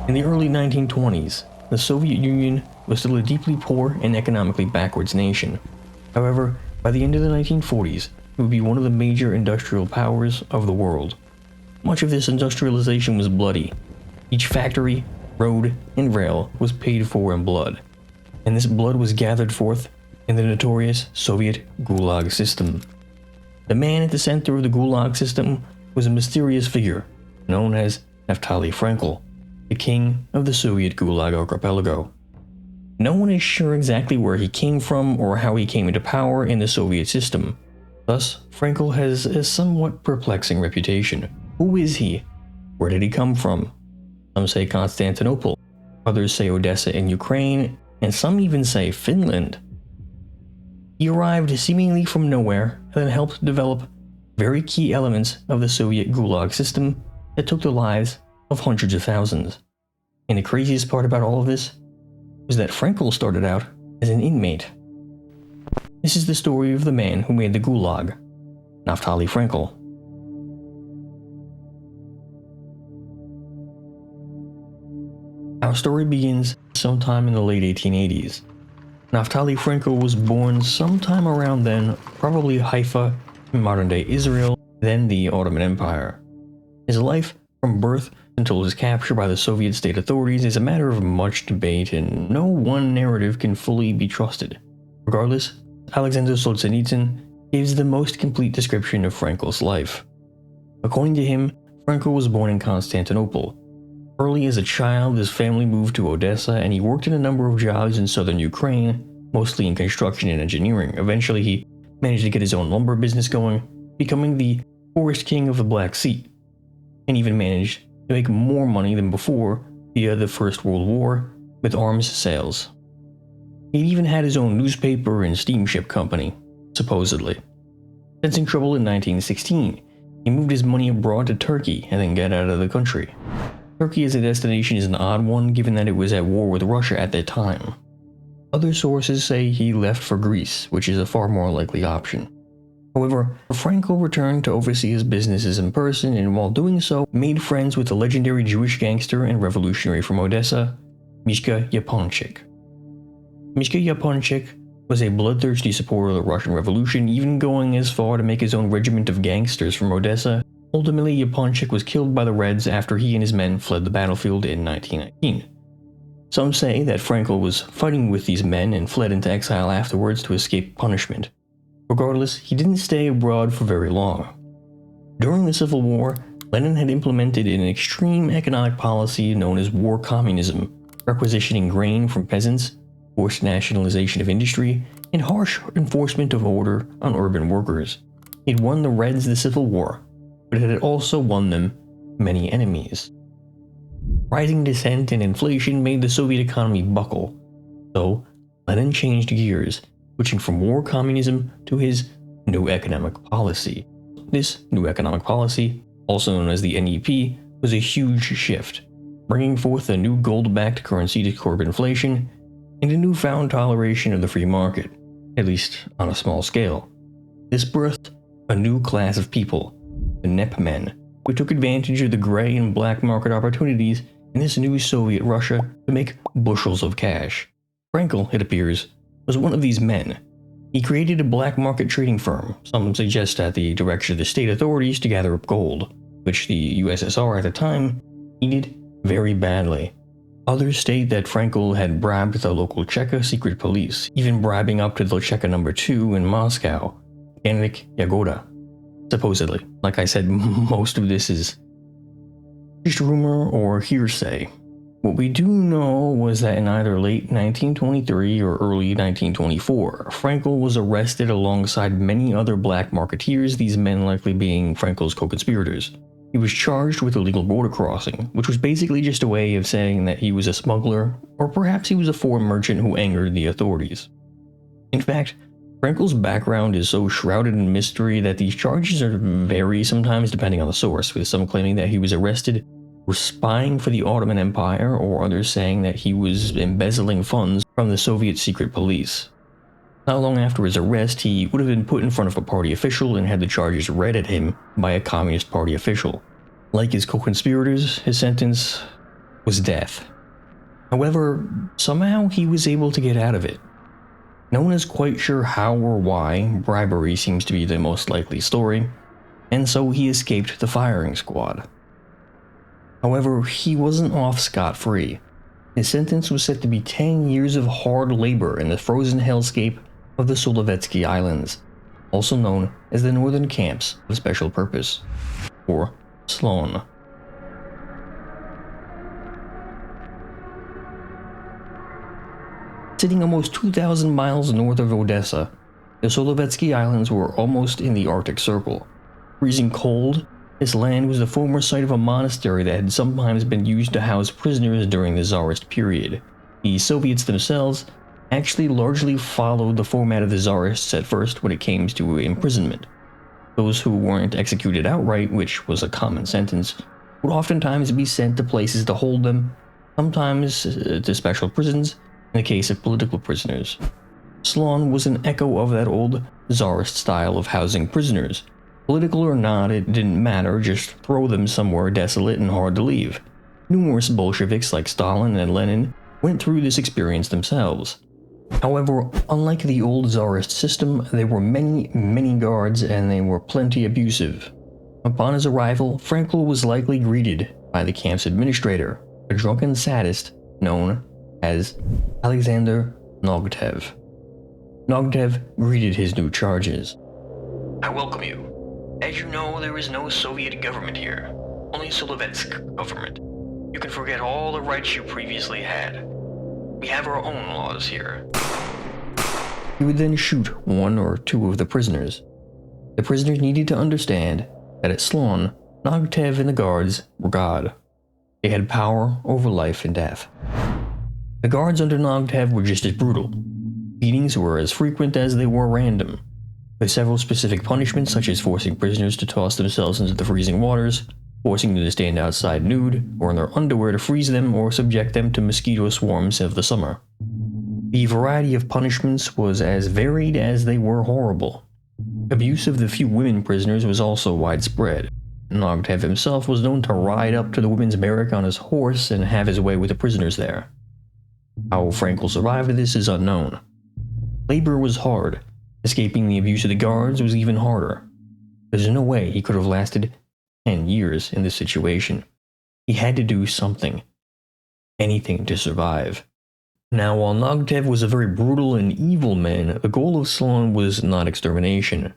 In the early 1920s, the Soviet Union was still a deeply poor and economically backwards nation. However, by the end of the 1940s, it would be one of the major industrial powers of the world. Much of this industrialization was bloody. Each factory, road, and rail was paid for in blood, and this blood was gathered forth in the notorious Soviet Gulag system. The man at the center of the Gulag system was a mysterious figure known as Naftaly Frenkel, the king of the Soviet Gulag Archipelago. No one is sure exactly where he came from or how he came into power in the Soviet system. Thus, Frenkel has a somewhat perplexing reputation. Who is he? Where did he come from? Some say Constantinople, others say Odessa in Ukraine, and some even say Finland. He arrived seemingly from nowhere and then helped develop very key elements of the Soviet Gulag system that took the lives of hundreds of thousands. And the craziest part about all of this was that Frenkel started out as an inmate. This is the story of the man who made the Gulag, Naftaly Frenkel. Our story begins sometime in the late 1880s. Naftaly Frenkel was born sometime around then, probably Haifa, in modern-day Israel, then the Ottoman Empire. His life from birth until his capture by the Soviet state authorities is a matter of much debate, and no one narrative can fully be trusted. Regardless, Alexander Solzhenitsyn gives the most complete description of Frenkel's life. According to him, Frenkel was born in Constantinople. Early as a child, his family moved to Odessa, and he worked in a number of jobs in southern Ukraine, mostly in construction and engineering. Eventually, he managed to get his own lumber business going, becoming the forest king of the Black Sea, and even managed to make more money than before via the First World War with arms sales. He even had his own newspaper and steamship company, supposedly. Sensing trouble in 1916, he moved his money abroad to Turkey and then got out of the country. Turkey as a destination is an odd one given that it was at war with Russia at that time. Other sources say he left for Greece, which is a far more likely option. However, Frenkel returned to oversee his businesses in person, and while doing so, made friends with the legendary Jewish gangster and revolutionary from Odessa, Mishka Yaponchik. Mishka Yaponchik was a bloodthirsty supporter of the Russian Revolution, even going as far to make his own regiment of gangsters from Odessa. Ultimately, Yaponchik was killed by the Reds after he and his men fled the battlefield in 1919. Some say that Frenkel was fighting with these men and fled into exile afterwards to escape punishment. Regardless, he didn't stay abroad for very long. During the Civil War, Lenin had implemented an extreme economic policy known as war communism, requisitioning grain from peasants, forced nationalization of industry, and harsh enforcement of order on urban workers. He'd won the Reds the Civil War, but it had also won them many enemies. Rising dissent and inflation made the Soviet economy buckle, so Lenin changed gears, switching from war communism to his new economic policy. This new economic policy, also known as the NEP, was a huge shift, bringing forth a new gold-backed currency to curb inflation and a newfound toleration of the free market, at least on a small scale. This birthed a new class of people, the NEP men, who took advantage of the gray and black market opportunities in this new Soviet Russia to make bushels of cash. Frenkel, it appears, was one of these men. He created a black market trading firm, some suggest at the direction of the state authorities, to gather up gold, which the USSR at the time needed very badly. Others state that Frenkel had bribed the local Cheka secret police, even bribing up to the Cheka number 2 in Moscow, Henrik Yagoda. Supposedly. Like I said, most of this is just rumor or hearsay. What we do know was that in either late 1923 or early 1924, Frenkel was arrested alongside many other black marketeers, these men likely being Frenkel's co-conspirators. He was charged with illegal border crossing, which was basically just a way of saying that he was a smuggler, or perhaps he was a foreign merchant who angered the authorities. In fact, Frenkel's background is so shrouded in mystery that these charges vary sometimes depending on the source, with some claiming that he was arrested for spying for the Ottoman Empire, or others saying that he was embezzling funds from the Soviet secret police. Not long after his arrest, he would have been put in front of a party official and had the charges read at him by a Communist Party official. Like his co-conspirators, his sentence was death. However, somehow he was able to get out of it. No one is quite sure how or why. Bribery seems to be the most likely story, and so he escaped the firing squad. However, he wasn't off scot-free. His sentence was set to be 10 years of hard labor in the frozen hellscape of the Solzhenitsyn Islands, also known as the Northern Camps of Special Purpose, or SLON. Sitting almost 2,000 miles north of Odessa, the Solzhenitsyn Islands were almost in the Arctic Circle. Freezing cold, this land was the former site of a monastery that had sometimes been used to house prisoners during the Tsarist period. The Soviets themselves actually largely followed the format of the Tsarists at first when it came to imprisonment. Those who weren't executed outright, which was a common sentence, would oftentimes be sent to places to hold them, sometimes to special prisons, in the case of political prisoners. SLON was an echo of that old Tsarist style of housing prisoners. Political or not, it didn't matter, just throw them somewhere desolate and hard to leave. Numerous Bolsheviks like Stalin and Lenin went through this experience themselves. However, unlike the old Tsarist system, there were many guards and they were plenty abusive. Upon his arrival, Frenkel was likely greeted by the camp's administrator, a drunken sadist known as Alexander Nogtev. Nogtev greeted his new charges. "I welcome you. As you know, there is no Soviet government here, only Solovetsky government. You can forget all the rights you previously had. We have our own laws here." He would then shoot one or two of the prisoners. The prisoners needed to understand that at SLON, Nogtev and the guards were God. They had power over life and death. The guards under Nogtev were just as brutal. Beatings were as frequent as they were random, with several specific punishments such as forcing prisoners to toss themselves into the freezing waters, forcing them to stand outside nude or in their underwear to freeze them, or subject them to mosquito swarms of the summer. The variety of punishments was as varied as they were horrible. Abuse of the few women prisoners was also widespread. Nogtev himself was known to ride up to the women's barrack on his horse and have his way with the prisoners there. How Frenkel survived this is unknown. Labor was hard. Escaping the abuse of the guards was even harder. There's no way he could have lasted 10 years in this situation. He had to do something. Anything to survive. Now, while Nogtev was a very brutal and evil man, the goal of SLON was not extermination.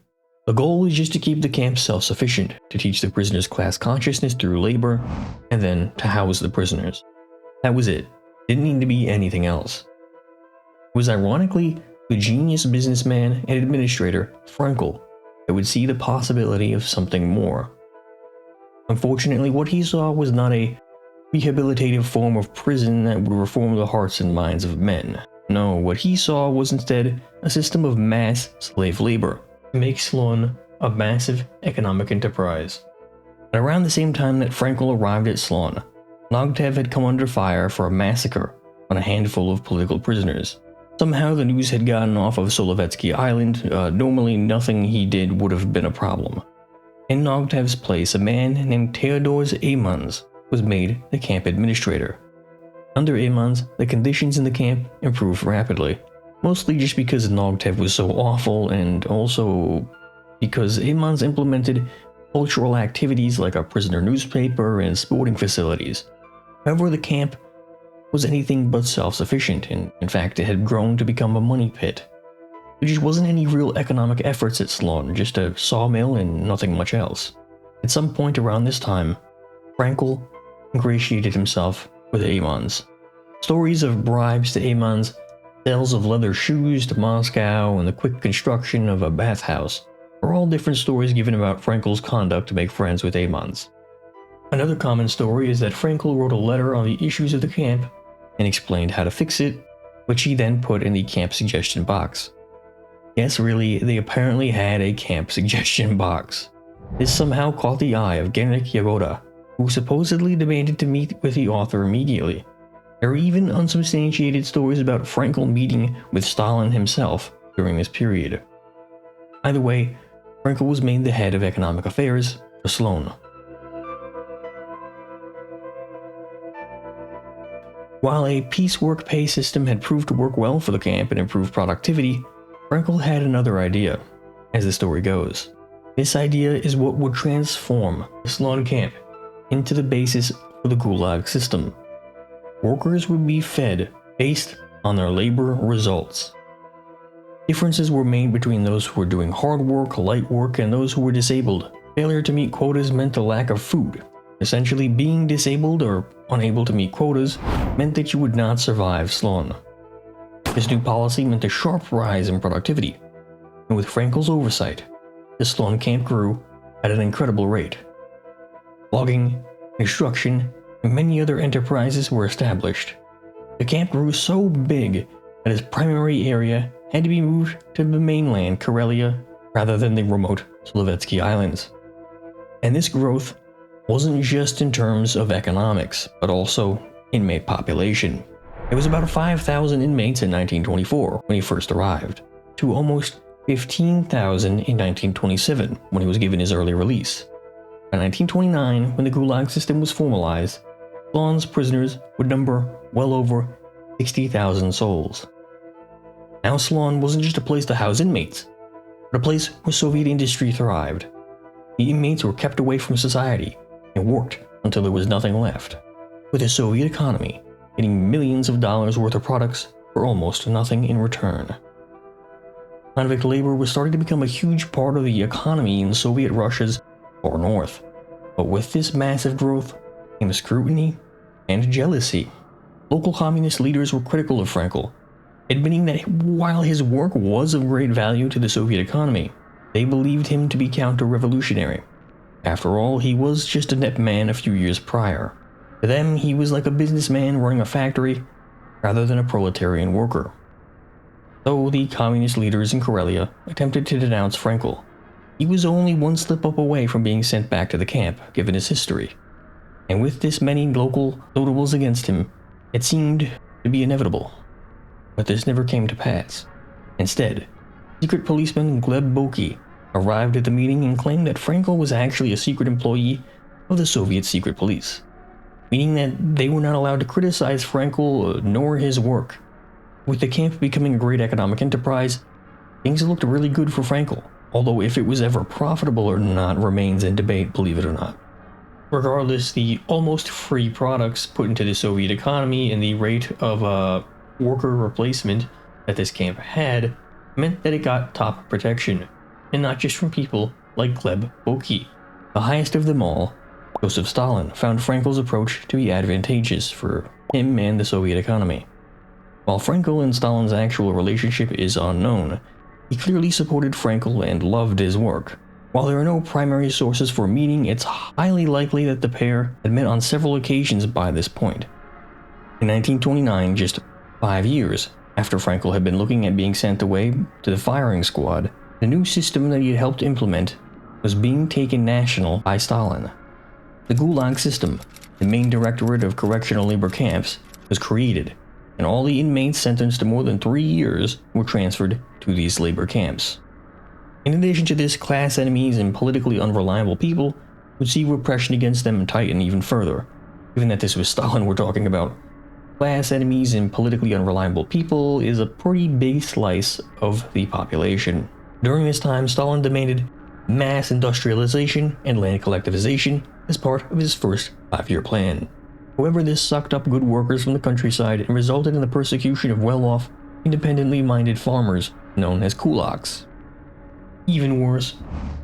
The goal was just to keep the camp self-sufficient, to teach the prisoners class consciousness through labor, and then to house the prisoners. That was it. Didn't need to be anything else. It was ironically the genius businessman and administrator, Frenkel, that would see the possibility of something more. Unfortunately, what he saw was not a rehabilitative form of prison that would reform the hearts and minds of men. No, what he saw was instead a system of mass slave labor to make SLON a massive economic enterprise. And around the same time that Frenkel arrived at SLON, Nogtev had come under fire for a massacre on a handful of political prisoners. Somehow the news had gotten off of Solzhenitsyn Island. Normally nothing he did would have been a problem. In Nogtev's place, a man named Theodor Amons was made the camp administrator. Under Amons, the conditions in the camp improved rapidly, mostly just because Nogtev was so awful, and also because Amons implemented cultural activities like a prisoner newspaper and sporting facilities. However, the camp was anything but self-sufficient, and in fact it had grown to become a money pit. There just wasn't any real economic efforts at SLON, just a sawmill and nothing much else. At some point around this time, Frenkel ingratiated himself with Amons. Stories of bribes to Amons, sales of leather shoes to Moscow, and the quick construction of a bathhouse are all different stories given about Frenkel's conduct to make friends with Amons. Another common story is that Frenkel wrote a letter on the issues of the camp and explained how to fix it, which he then put in the camp suggestion box. Yes, really, they apparently had a camp suggestion box. This somehow caught the eye of Gennady Yagoda, who supposedly demanded to meet with the author immediately. There are even unsubstantiated stories about Frenkel meeting with Stalin himself during this period. Either way, Frenkel was made the head of economic affairs for SLON. While a piecework pay system had proved to work well for the camp and improve productivity, Frenkel had another idea, as the story goes. This idea is what would transform the Stalin camp into the basis for the Gulag system. Workers would be fed based on their labor results. Differences were made between those who were doing hard work, light work, and those who were disabled. Failure to meet quotas meant a lack of food. Essentially, being disabled or unable to meet quotas meant that you would not survive Stalin. This new policy meant a sharp rise in productivity, and with Frenkel's oversight, the Stalin camp grew at an incredible rate. Logging, construction, and many other enterprises were established. The camp grew so big that its primary area had to be moved to the mainland Karelia rather than the remote Slovetsky Islands. And this growth wasn't just in terms of economics, but also inmate population. It was about 5,000 inmates in 1924 when he first arrived, to almost 15,000 in 1927 when he was given his early release. By 1929, when the Gulag system was formalized, Stalin's prisoners would number well over 60,000 souls. Now Stalin wasn't just a place to house inmates, but a place where Soviet industry thrived. The inmates were kept away from society and worked until there was nothing left, with the Soviet economy getting millions of dollars worth of products for almost nothing in return. Convict labor was starting to become a huge part of the economy in Soviet Russia's far north, but with this massive growth came scrutiny and jealousy. Local communist leaders were critical of Frenkel, admitting that while his work was of great value to the Soviet economy, they believed him to be counter-revolutionary. After all, he was just a net man a few years prior. To them, he was like a businessman running a factory rather than a proletarian worker. So the communist leaders in Karelia attempted to denounce Frenkel. He was only one slip-up away from being sent back to the camp, given his history. And with this many local notables against him, it seemed to be inevitable. But this never came to pass. Instead, secret policeman Gleb Boki arrived at the meeting and claimed that Frenkel was actually a secret employee of the Soviet secret police, meaning that they were not allowed to criticize Frenkel nor his work. With the camp becoming a great economic enterprise, things looked really good for Frenkel, although if it was ever profitable or not remains in debate, believe it or not. Regardless, the almost free products put into the Soviet economy and the rate of worker replacement that this camp had meant that it got top protection, and not just from people like Gleb Boki. The highest of them all, Joseph Stalin, found Frenkel's approach to be advantageous for him and the Soviet economy. While Frenkel and Stalin's actual relationship is unknown, he clearly supported Frenkel and loved his work. While there are no primary sources for a meeting, it's highly likely that the pair had met on several occasions by this point. In 1929, just 5 years after Frenkel had been looking at being sent away to the firing squad, the new system that he had helped implement was being taken national by Stalin. The Gulag system, the main directorate of correctional labor camps, was created, and all the inmates sentenced to more than 3 years were transferred to these labor camps. In addition to this, class enemies and politically unreliable people would see repression against them tighten even further. Given that this was Stalin we're talking about, class enemies and politically unreliable people is a pretty big slice of the population. During this time, Stalin demanded mass industrialization and land collectivization as part of his first 5-year plan. However, this sucked up good workers from the countryside and resulted in the persecution of well-off, independently minded farmers known as kulaks. Even worse,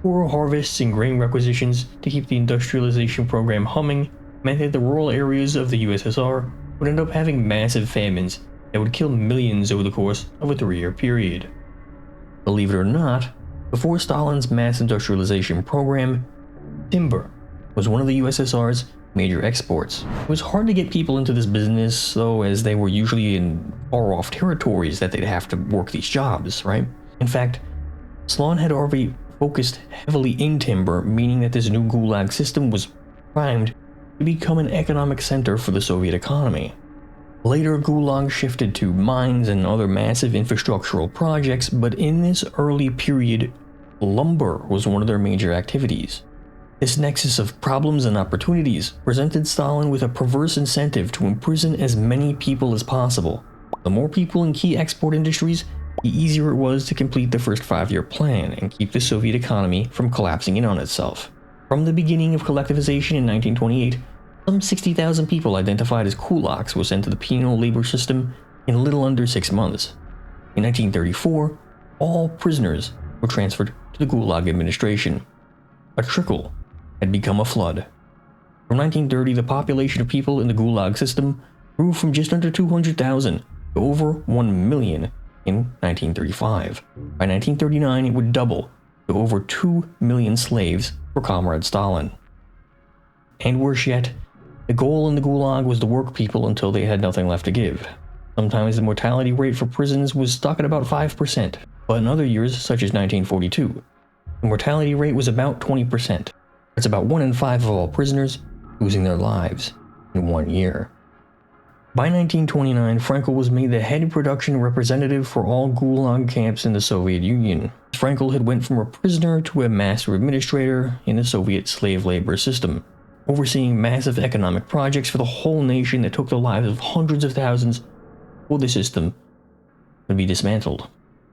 poor harvests and grain requisitions to keep the industrialization program humming meant that the rural areas of the USSR would end up having massive famines that would kill millions over the course of a 3-year period. Believe it or not, before Stalin's mass industrialization program, timber was one of the USSR's major exports. It was hard to get people into this business, though, as they were usually in far-off territories that they'd have to work these jobs, right? In fact, Stalin had already focused heavily in timber, meaning that this new Gulag system was primed to become an economic center for the Soviet economy. Later, Gulag shifted to mines and other massive infrastructural projects, but in this early period, lumber was one of their major activities. This nexus of problems and opportunities presented Stalin with a perverse incentive to imprison as many people as possible. The more people in key export industries, the easier it was to complete the first 5-year plan and keep the Soviet economy from collapsing in on itself. From the beginning of collectivization in 1928, some 60,000 people identified as kulaks were sent to the penal labor system in a little under 6 months. In 1934, all prisoners were transferred to the Gulag administration. A trickle had become a flood. From 1930, the population of people in the Gulag system grew from just under 200,000 to over 1 million in 1935. By 1939, it would double to over 2 million slaves for Comrade Stalin. And worse yet, the goal in the Gulag was to work people until they had nothing left to give. Sometimes the mortality rate for prisons was stuck at about 5%, but in other years, such as 1942, the mortality rate was about 20%. That's about 1 in 5 of all prisoners losing their lives in 1 year. By 1929, Frenkel was made the head production representative for all Gulag camps in the Soviet Union. Frenkel had went from a prisoner to a master administrator in the Soviet slave labor system, overseeing massive economic projects for the whole nation that took the lives of hundreds of thousands before the system would be dismantled.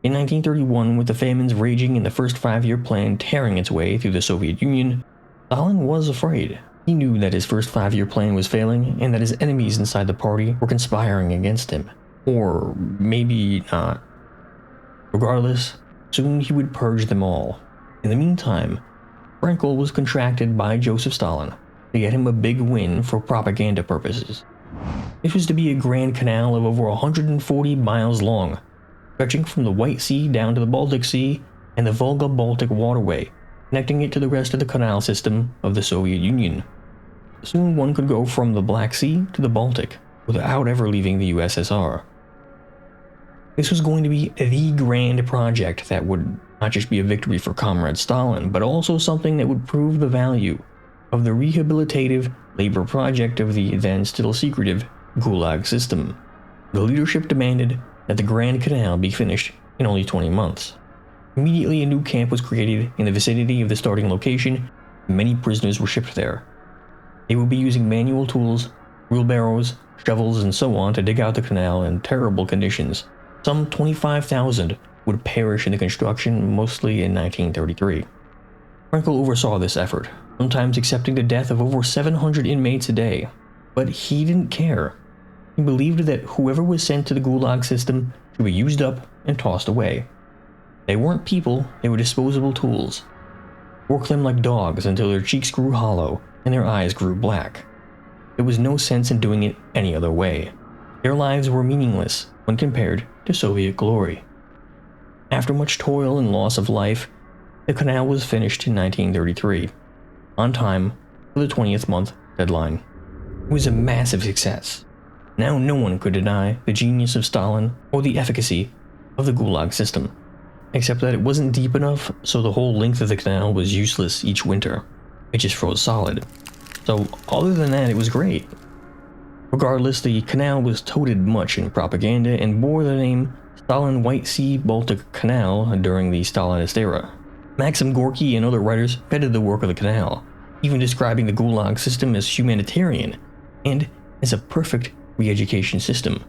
In 1931, with the famines raging and the first 5-year plan tearing its way through the Soviet Union, Stalin was afraid. He knew that his first 5-year plan was failing and that his enemies inside the party were conspiring against him. Or maybe not. Regardless, soon he would purge them all. In the meantime, Frenkel was contracted by Joseph Stalin to get him a big win for propaganda purposes. This was to be a grand canal of over 140 miles long, stretching from the White Sea down to the Baltic Sea and the Volga-Baltic waterway, connecting it to the rest of the canal system of the Soviet Union. Soon one could go from the Black Sea to the Baltic without ever leaving the USSR. This was going to be the grand project that would not just be a victory for Comrade Stalin, but also something that would prove the value of the rehabilitative labor project of the then still secretive Gulag system. The leadership demanded that the Grand Canal be finished in only 20 months. Immediately, a new camp was created in the vicinity of the starting location, and many prisoners were shipped there. They would be using manual tools, wheelbarrows, shovels, and so on to dig out the canal in terrible conditions. Some 25,000 would perish in the construction, mostly in 1933. Frenkel oversaw this effort, sometimes accepting the death of over 700 inmates a day. But he didn't care. He believed that whoever was sent to the Gulag system should be used up and tossed away. They weren't people, they were disposable tools. Work them like dogs until their cheeks grew hollow and their eyes grew black. There was no sense in doing it any other way. Their lives were meaningless when compared to Soviet glory. After much toil and loss of life, the canal was finished in 1933, on time for the 20th month deadline. It was a massive success. Now no one could deny the genius of Stalin or the efficacy of the Gulag system, except that it wasn't deep enough, so the whole length of the canal was useless each winter. It just froze solid. So other than that, it was great. Regardless, the canal was touted much in propaganda and bore the name Stalin White Sea Baltic Canal during the Stalinist era. Maxim Gorky and other writers feted the work of the canal, even describing the Gulag system as humanitarian and as a perfect re-education system.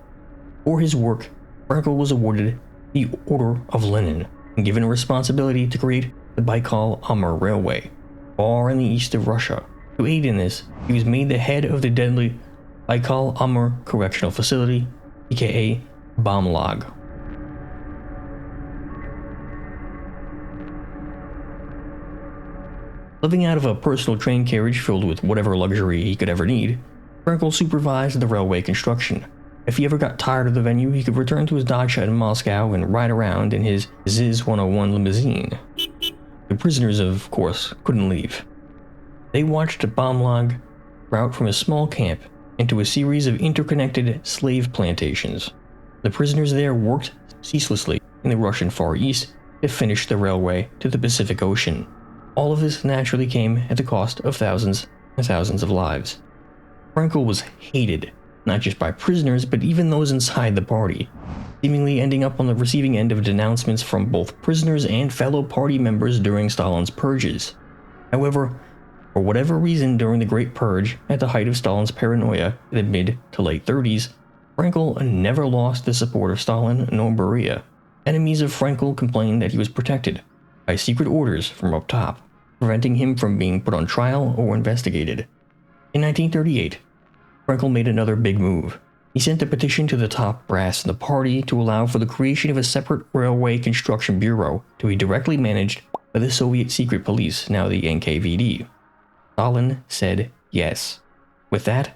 For his work, Frenkel was awarded the Order of Lenin and given a responsibility to create the Baikal-Amur Railway, far in the east of Russia. To aid in this, he was made the head of the deadly Baikal-Amur Correctional Facility, aka Gulag. Living out of a personal train carriage filled with whatever luxury he could ever need, Frenkel supervised the railway construction. If he ever got tired of the venue, he could return to his dacha in Moscow and ride around in his ZIS 101 limousine. The prisoners, of course, couldn't leave. They watched Gulag route from a small camp into a series of interconnected slave plantations. The prisoners there worked ceaselessly in the Russian Far East to finish the railway to the Pacific Ocean. All of this naturally came at the cost of thousands and thousands of lives. Frenkel was hated, not just by prisoners, but even those inside the party, seemingly ending up on the receiving end of denouncements from both prisoners and fellow party members during Stalin's purges. However, For whatever reason, during the Great Purge, at the height of Stalin's paranoia in the mid to late 30s, Frenkel never lost the support of Stalin nor Beria. Enemies of Frenkel complained that he was protected by secret orders from up top, preventing him from being put on trial or investigated. In 1938, Frenkel made another big move. He sent a petition to the top brass in the party to allow for the creation of a separate railway construction bureau to be directly managed by the Soviet secret police, now the NKVD. Stalin said yes. With that,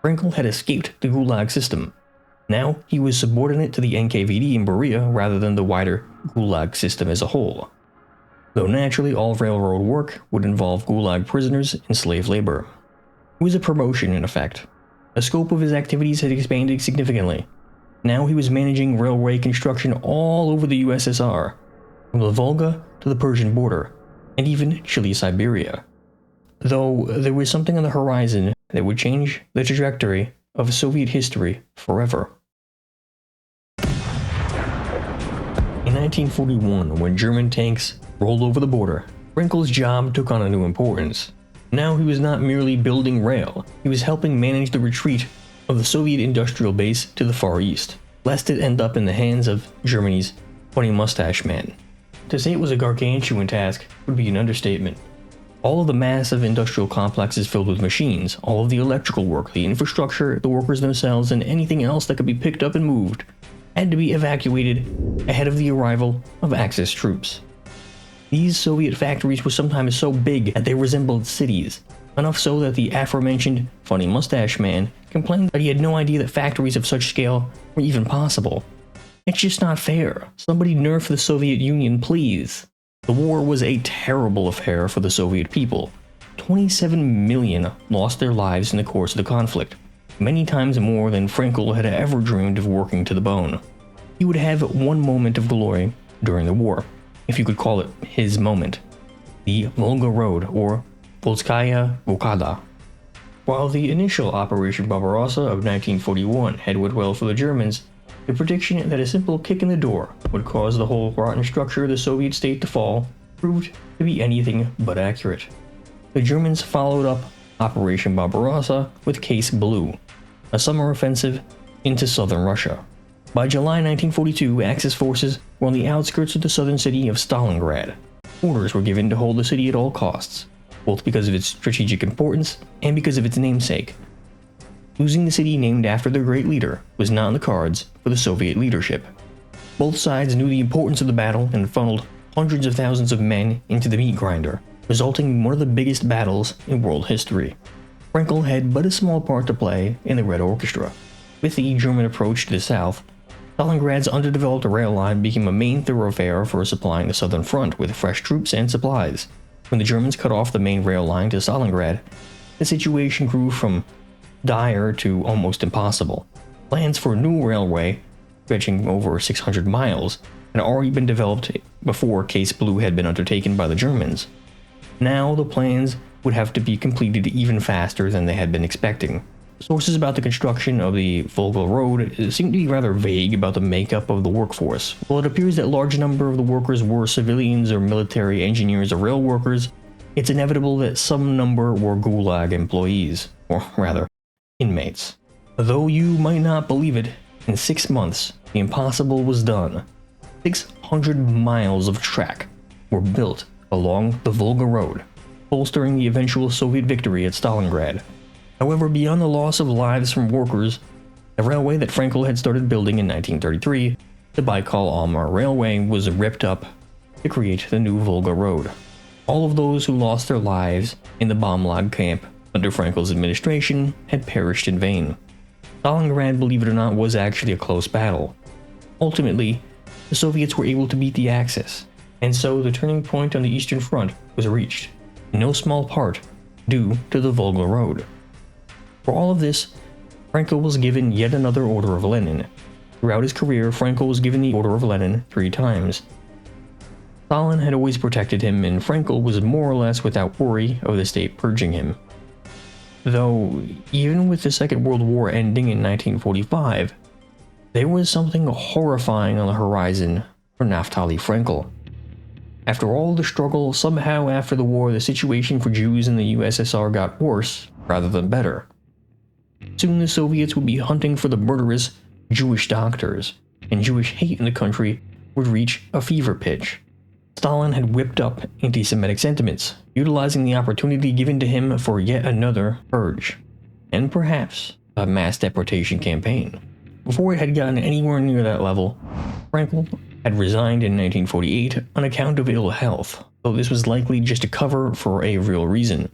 Frenkel had escaped the Gulag system. Now he was subordinate to the NKVD in Beria rather than the wider Gulag system as a whole. Though naturally all railroad work would involve Gulag prisoners and slave labor. It was a promotion in effect. The scope of his activities had expanded significantly. Now he was managing railway construction all over the USSR, from the Volga to the Persian border, and even Chile-Siberia. Though there was something on the horizon that would change the trajectory of Soviet history forever. In 1941, when German tanks rolled over the border, Frenkel's job took on a new importance. Now he was not merely building rail, he was helping manage the retreat of the Soviet industrial base to the Far East, lest it end up in the hands of Germany's funny mustache man. To say it was a gargantuan task would be an understatement. All of the massive industrial complexes filled with machines, all of the electrical work, the infrastructure, the workers themselves, and anything else that could be picked up and moved, had to be evacuated ahead of the arrival of Axis troops. These Soviet factories were sometimes so big that they resembled cities, enough so that the aforementioned funny mustache man complained that he had no idea that factories of such scale were even possible. It's just not fair. Somebody nerf the Soviet Union, please. The war was a terrible affair for the Soviet people. 27 million lost their lives in the course of the conflict, many times more than Frenkel had ever dreamed of working to the bone. He would have one moment of glory during the war, if you could call it his moment, the Volga Road, or Volskaya Blokada. While the initial Operation Barbarossa of 1941 had went well for the Germans, the prediction that a simple kick in the door would cause the whole rotten structure of the Soviet state to fall proved to be anything but accurate. The Germans followed up Operation Barbarossa with Case Blue, a summer offensive into southern Russia. By July 1942, Axis forces were on the outskirts of the southern city of Stalingrad. Orders were given to hold the city at all costs, both because of its strategic importance and because of its namesake. Losing the city named after their great leader was not in the cards for the Soviet leadership. Both sides knew the importance of the battle and funneled hundreds of thousands of men into the meat grinder, resulting in one of the biggest battles in world history. Frenkel had but a small part to play in the Red Orchestra. With the German approach to the south, Stalingrad's underdeveloped rail line became a main thoroughfare for supplying the southern front with fresh troops and supplies. When the Germans cut off the main rail line to Stalingrad, the situation grew from dire to almost impossible. Plans for a new railway, stretching over 600 miles, had already been developed before Case Blue had been undertaken by the Germans. Now the plans would have to be completed even faster than they had been expecting. Sources about the construction of the Volga Road seem to be rather vague about the makeup of the workforce. While it appears that a large number of the workers were civilians or military engineers or rail workers, it's inevitable that some number were Gulag employees, or rather, inmates. Though you might not believe it, in 6 months, the impossible was done. 600 miles of track were built along the Volga Road, bolstering the eventual Soviet victory at Stalingrad. However, beyond the loss of lives from workers, the railway that Frenkel had started building in 1933, the Baikal-Amur Railway, was ripped up to create the new Volga Road. All of those who lost their lives in the Bomlag camp under Frenkel's administration had perished in vain. Stalingrad, believe it or not, was actually a close battle. Ultimately, the Soviets were able to beat the Axis, and so the turning point on the Eastern Front was reached, in no small part due to the Volga Road. For all of this, Frenkel was given yet another Order of Lenin. Throughout his career, Frenkel was given the Order of Lenin 3 times. Stalin had always protected him, and Frenkel was more or less without worry of the state purging him. Though, even with the Second World War ending in 1945, there was something horrifying on the horizon for Naftaly Frenkel. After all the struggle, somehow after the war, the situation for Jews in the USSR got worse rather than better. Soon the Soviets would be hunting for the murderous Jewish doctors, and Jewish hate in the country would reach a fever pitch. Stalin had whipped up anti-Semitic sentiments, utilizing the opportunity given to him for yet another purge, and perhaps a mass deportation campaign. Before it had gotten anywhere near that level, Frenkel had resigned in 1948 on account of ill health, though this was likely just a cover for a real reason.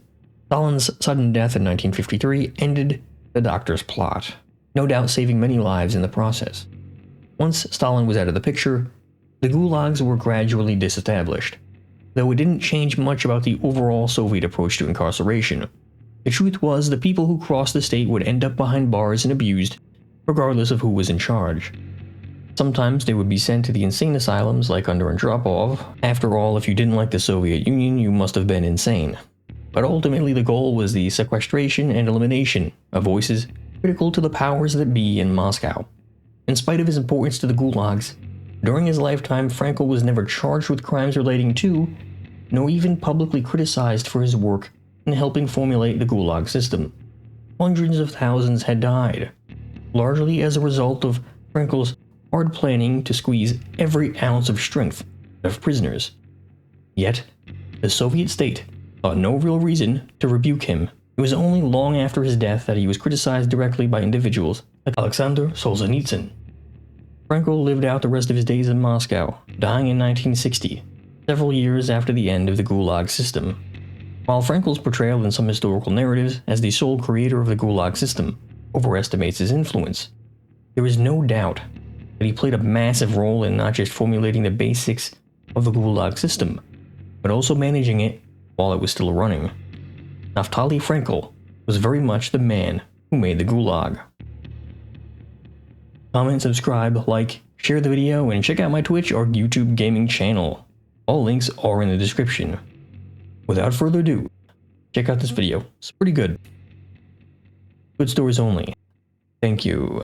Stalin's sudden death in 1953 ended the doctor's plot, no doubt saving many lives in the process. Once Stalin was out of the picture, the gulags were gradually disestablished, though it didn't change much about the overall Soviet approach to incarceration. The truth was, the people who crossed the state would end up behind bars and abused, regardless of who was in charge. Sometimes they would be sent to the insane asylums like under Andropov. After all, if you didn't like the Soviet Union, you must have been insane. But ultimately the goal was the sequestration and elimination of voices critical to the powers that be in Moscow. In spite of his importance to the gulags, during his lifetime Frenkel was never charged with crimes relating to, nor even publicly criticized for his work in helping formulate the Gulag system. Hundreds of thousands had died, largely as a result of Frenkel's hard planning to squeeze every ounce of strength out of prisoners. Yet, the Soviet state saw no real reason to rebuke him. It was only long after his death that he was criticized directly by individuals like Alexander Solzhenitsyn. Frenkel lived out the rest of his days in Moscow, dying in 1960, several years after the end of the Gulag system. While Frenkel's portrayal in some historical narratives as the sole creator of the Gulag system overestimates his influence, there is no doubt that he played a massive role in not just formulating the basics of the Gulag system, but also managing it while it was still running. Naftaly Frenkel was very much the man who made the Gulag. Comment, subscribe, like, share the video, and check out my Twitch or YouTube gaming channel. All links are in the description. Without further ado, check out this video. It's pretty good. Good stories only. Thank you.